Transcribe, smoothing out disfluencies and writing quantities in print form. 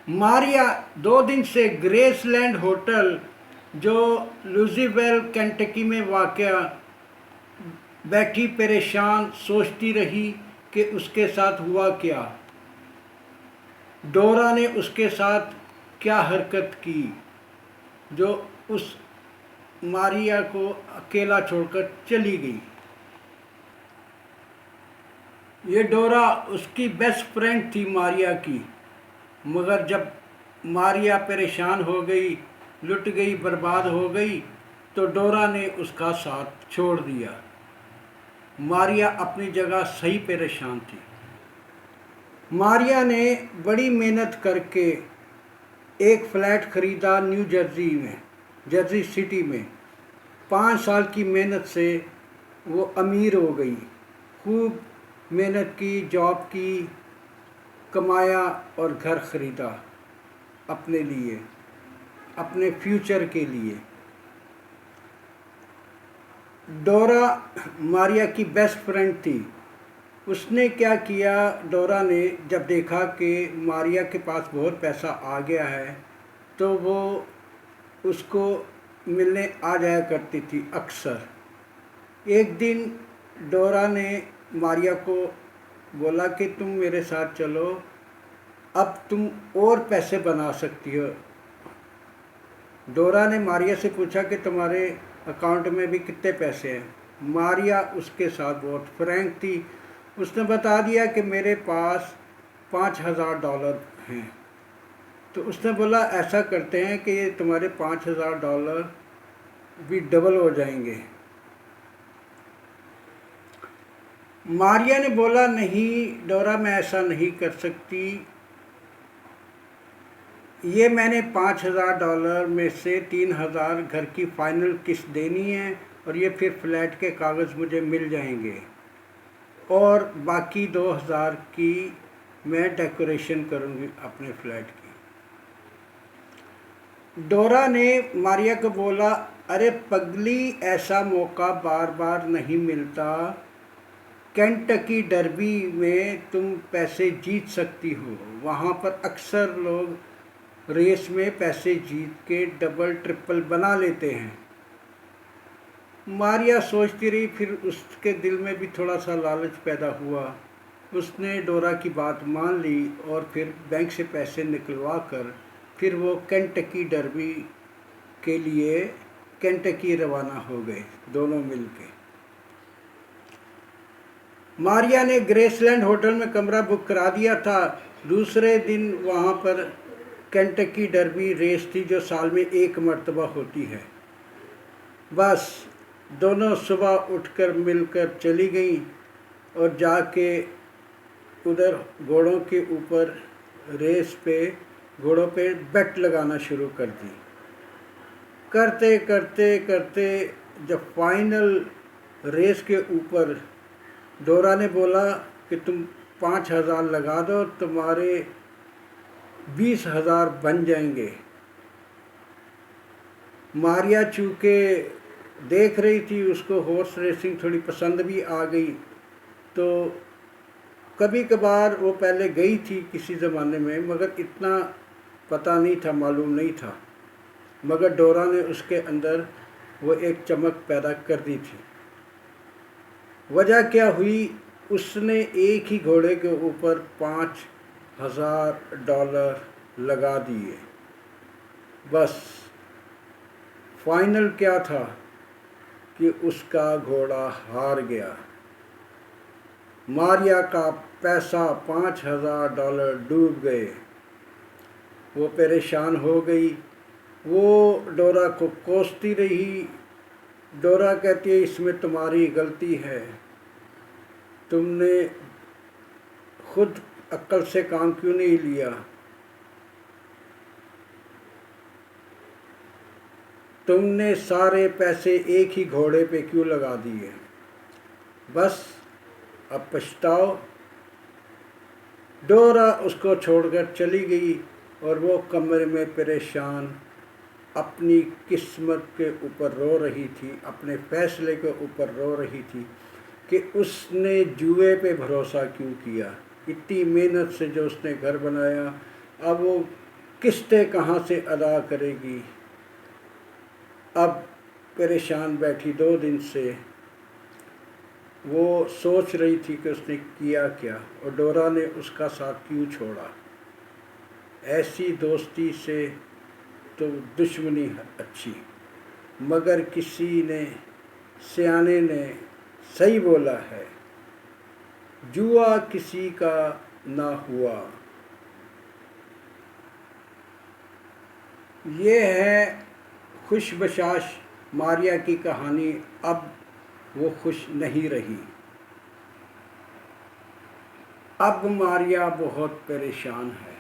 मारिया 2 दिन से grassland hotel जो लुइसविल केंटकी में वाक़या बैठी परेशान सोचती रही कि उसके साथ हुआ क्या। डोरा ने उसके साथ क्या हरकत की जो उस मारिया को अकेला छोड़कर चली गई। ये डोरा उसकी बेस्ट फ्रेंड थी मारिया की, मगर जब मारिया परेशान हो गई, लुट गई, बर्बाद हो गई, तो डोरा ने उसका साथ छोड़ दिया। मारिया अपनी जगह सही परेशान थी। मारिया ने बड़ी मेहनत करके एक फ्लैट ख़रीदा न्यू जर्सी में, जर्सी सिटी में। 5 साल की मेहनत से वो अमीर हो गई। खूब मेहनत की, जॉब की, कमाया और घर ख़रीदा अपने लिए, अपने फ्यूचर के लिए। डोरा मारिया की बेस्ट फ्रेंड थी। उसने क्या किया, डोरा ने जब देखा कि मारिया के पास बहुत पैसा आ गया है, तो वो उसको मिलने आ जाया करती थी अक्सर। एक दिन डोरा ने मारिया को बोला कि तुम मेरे साथ चलो, अब तुम और पैसे बना सकती हो। डोरा ने मारिया से पूछा कि तुम्हारे अकाउंट में भी कितने पैसे हैं। मारिया उसके साथ बहुत फ्रैंक थी। उसने बता दिया कि मेरे पास $5000 हैं। तो उसने बोला ऐसा करते हैं कि ये तुम्हारे $5000 भी डबल हो जाएंगे। मारिया ने बोला नहीं डोरा, मैं ऐसा नहीं कर सकती। ये मैंने $5000 में से 3000 घर की फ़ाइनल किस्त देनी है, और ये फिर फ्लैट के कागज़ मुझे मिल जाएंगे, और बाकी 2000 की मैं डेकोरेशन करूँगी अपने फ्लैट की। डोरा ने मारिया को बोला, अरे पगली, ऐसा मौका बार बार नहीं मिलता। केंटकी डर्बी में तुम पैसे जीत सकती हो। वहाँ पर अक्सर लोग रेस में पैसे जीत के डबल ट्रिपल बना लेते हैं। मारिया सोचती रही, फिर उसके दिल में भी थोड़ा सा लालच पैदा हुआ। उसने डोरा की बात मान ली और फिर बैंक से पैसे निकलवा कर फिर वो केंटकी डर्बी के लिए केंटकी रवाना हो गए, दोनों मिलके। मारिया ने ग्रेसलैंड होटल में कमरा बुक करा दिया था। दूसरे दिन वहाँ पर केंटकी डर्बी रेस थी जो साल में एक मर्तबा होती है। बस दोनों सुबह उठकर मिलकर चली गई और जाके उधर घोड़ों के ऊपर रेस पे, घोड़ों पे बेट लगाना शुरू कर दी। करते करते करते जब फाइनल रेस के ऊपर डोरा ने बोला कि तुम 5000 लगा दो, तुम्हारे 20000 बन जाएंगे। मारिया चूँकि देख रही थी, उसको हॉर्स रेसिंग थोड़ी पसंद भी आ गई, तो कभी कभार वो पहले गई थी किसी ज़माने में, मगर इतना पता नहीं था, मालूम नहीं था। मगर डोरा ने उसके अंदर वो एक चमक पैदा कर दी थी। वजह क्या हुई, उसने एक ही घोड़े के ऊपर $5000 लगा दिए। बस फाइनल क्या था कि उसका घोड़ा हार गया। मारिया का पैसा $5000 डूब गए। वो परेशान हो गई। वो डोरा को कोसती रही। डोरा कहती है, इसमें तुम्हारी गलती है, तुमने खुद अक्ल से काम क्यों नहीं लिया, तुमने सारे पैसे एक ही घोड़े पे क्यों लगा दिए, बस अब पछताओ। डोरा उसको छोड़कर चली गई और वो कमरे में परेशान अपनी किस्मत के ऊपर रो रही थी, अपने फैसले के ऊपर रो रही थी कि उसने जुए पे भरोसा क्यों किया। इतनी मेहनत से जो उसने घर बनाया, अब वो किस्तें कहाँ से अदा करेगी। अब परेशान बैठी 2 दिन से, वो सोच रही थी कि उसने किया क्या और डोरा ने उसका साथ क्यों छोड़ा। ऐसी दोस्ती से तो दुश्मनी अच्छी, मगर किसी ने सियाने ने सही बोला है, जुआ किसी का ना हुआ। ये है खुशबशाश मारिया की कहानी। अब वो खुश नहीं रही। अब मारिया बहुत परेशान है।